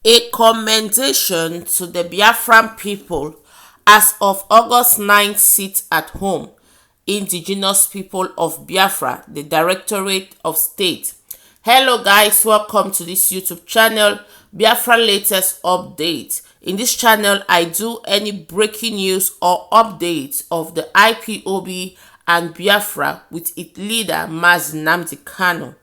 A commendation to the Biafran people as of August 9th sit at home. Indigenous people of Biafra, the Directorate of State. Hello guys, welcome to this YouTube channel, Biafra latest update. In this channel, I do any breaking news or updates of the IPOB and Biafra with its leader, Nnamdi Kanu.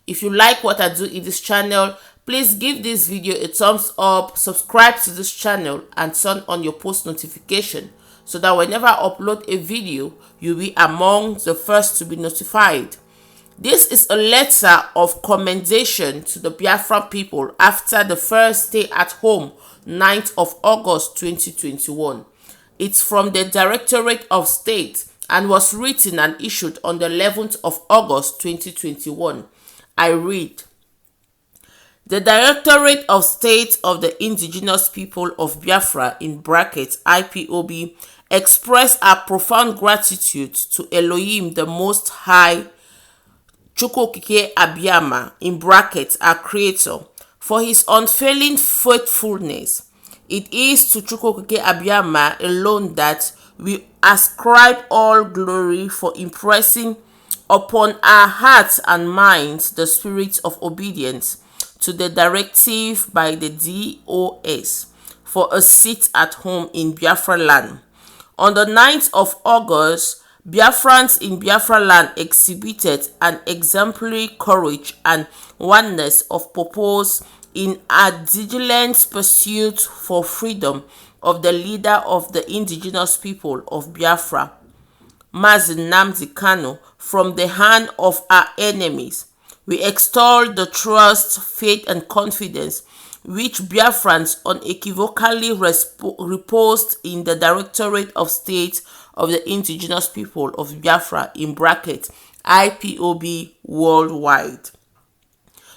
If you like what I do in this channel, please give this video a thumbs up, subscribe to this channel and turn on your post notification so that whenever I upload a video, you'll be among the first to be notified. This is a letter of commendation to the Biafran people after the first stay at home, 9th of August 2021. It's from the Directorate of State and was written and issued on the 11th of August 2021. I read, the Directorate of State of the Indigenous People of Biafra (IPOB) express our profound gratitude to Elohim the Most High, Chukwukike Abiyama (our Creator), for his unfailing faithfulness. It is to Chukwukike Abiyama alone that we ascribe all glory for impressing upon our hearts and minds the spirit of obedience to the directive by the DOS for a seat at home in Biafra land. On the 9th of August, Biafrans in Biafra land exhibited an exemplary courage and oneness of purpose in a diligent pursuit for freedom of the leader of the indigenous people of Biafra, Nnamdi Kanu, from the hand of our enemies. We extol the trust, faith and confidence which Biafrans unequivocally reposed in the Directorate of State of the Indigenous People of Biafra (IPOB) worldwide.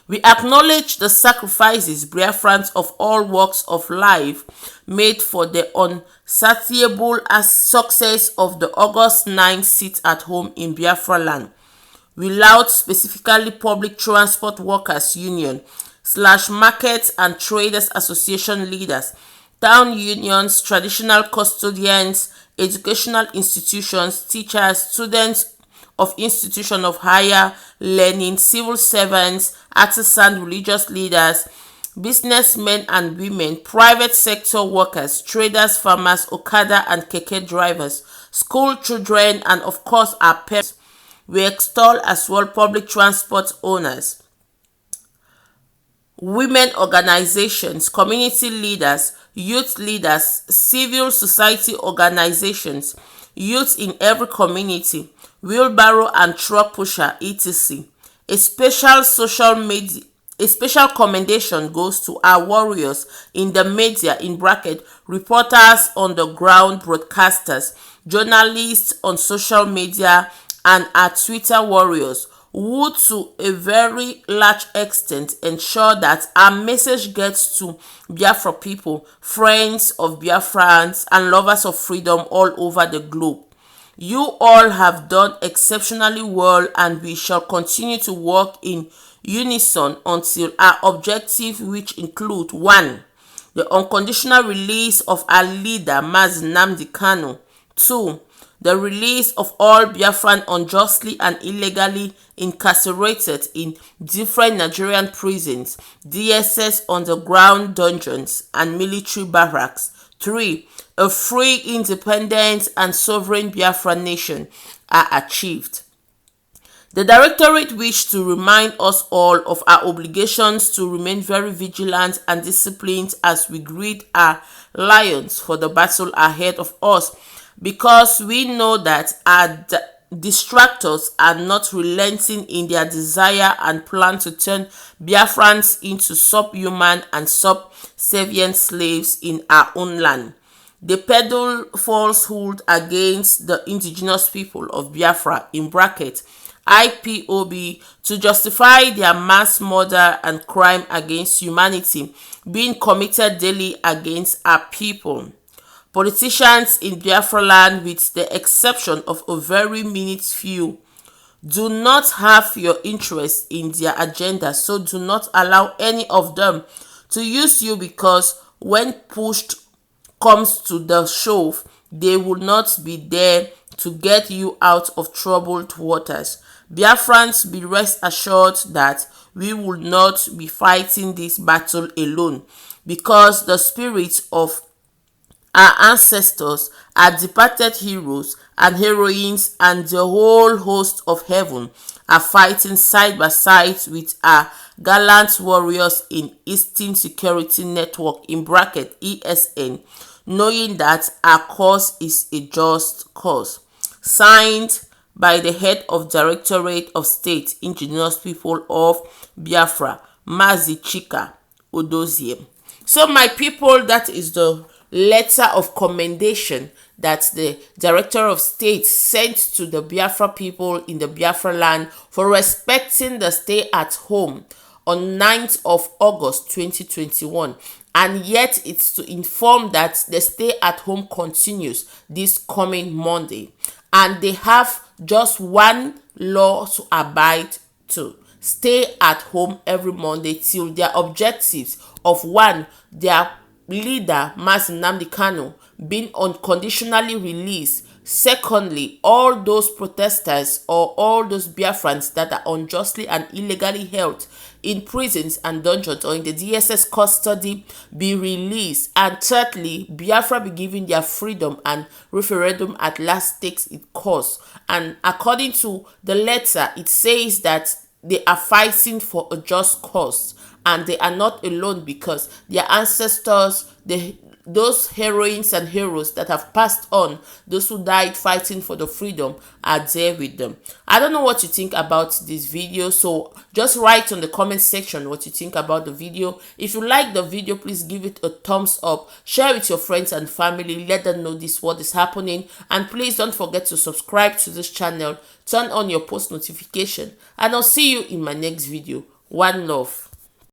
We acknowledge the sacrifices Biafrans of all walks of life made for the unsatiable success of the August 9 sit at home in Biafra land. We laud specifically Public Transport Workers Union / Market and Traders Association leaders, town unions, traditional custodians, educational institutions, teachers, students of institutions of higher learning, civil servants, artisan, religious leaders, businessmen and women, private sector workers, traders, farmers, Okada and Keke drivers, school children, and of course our parents. We extol as well public transport owners, women organizations, community leaders, youth leaders, civil society organizations, youth in every community, wheelbarrow and truck pusher, etc. A special commendation goes to our warriors in the media (reporters on the ground, broadcasters, journalists on social media, and our Twitter warriors who to a very large extent ensure that our message gets to Biafra people, friends of Biafrans and lovers of freedom all over the globe. You all have done exceptionally well and we shall continue to work in unison until our objective, which include 1. The unconditional release of our leader Nnamdi Kanu. 2. The release of all Biafran unjustly and illegally incarcerated in different Nigerian prisons, DSS underground dungeons, and military barracks. 3. A free, independent, and sovereign Biafran nation are achieved. The Directorate wished to remind us all of our obligations to remain very vigilant and disciplined as we greet our lions for the battle ahead of us, because we know that our distractors are not relenting in their desire and plan to turn Biafrans into subhuman and subservient slaves in our own land. They peddle falsehood against the indigenous people of Biafra (IPOB) to justify their mass murder and crime against humanity being committed daily against our people. Politicians in Biafra land, with the exception of a very minute few, do not have your interest in their agenda, so do not allow any of them to use you, because when pushed comes to the shove, they will not be there to get you out of troubled waters. Biafrans, be rest assured that we will not be fighting this battle alone, because the spirits of our ancestors, our departed heroes and heroines, and the whole host of heaven are fighting side by side with our gallant warriors in Eastern Security Network (ESN), knowing that our cause is a just cause. Signed by the head of Directorate of State, Indigenous People of Biafra, Mazi Chika Odozie. So my people, that is the letter of commendation that the Director of State sent to the Biafra people in the Biafra land for respecting the stay at home on 9th of August 2021. And yet it's to inform that the stay at home continues this coming Monday. And they have just one law to abide to: stay at home every Monday till their objectives of: one, their leader Nnamdi Kanu being unconditionally released; secondly, all those protesters or all those Biafrans that are unjustly and illegally held in prisons and dungeons or in the DSS custody be released; and thirdly, Biafra be given their freedom and referendum at last takes its course. And according to the letter, it says that they are fighting for a just cause, and they are not alone, because their ancestors, those heroines and heroes that have passed on, those who died fighting for the freedom, are there with them. I don't know what you think about this video, so just write on the comment section what you think about the video. If you like the video, please give it a thumbs up, share with your friends and family, let them know what is happening, and please don't forget to subscribe to this channel, turn on your post notification, and I'll see you in my next video. One love.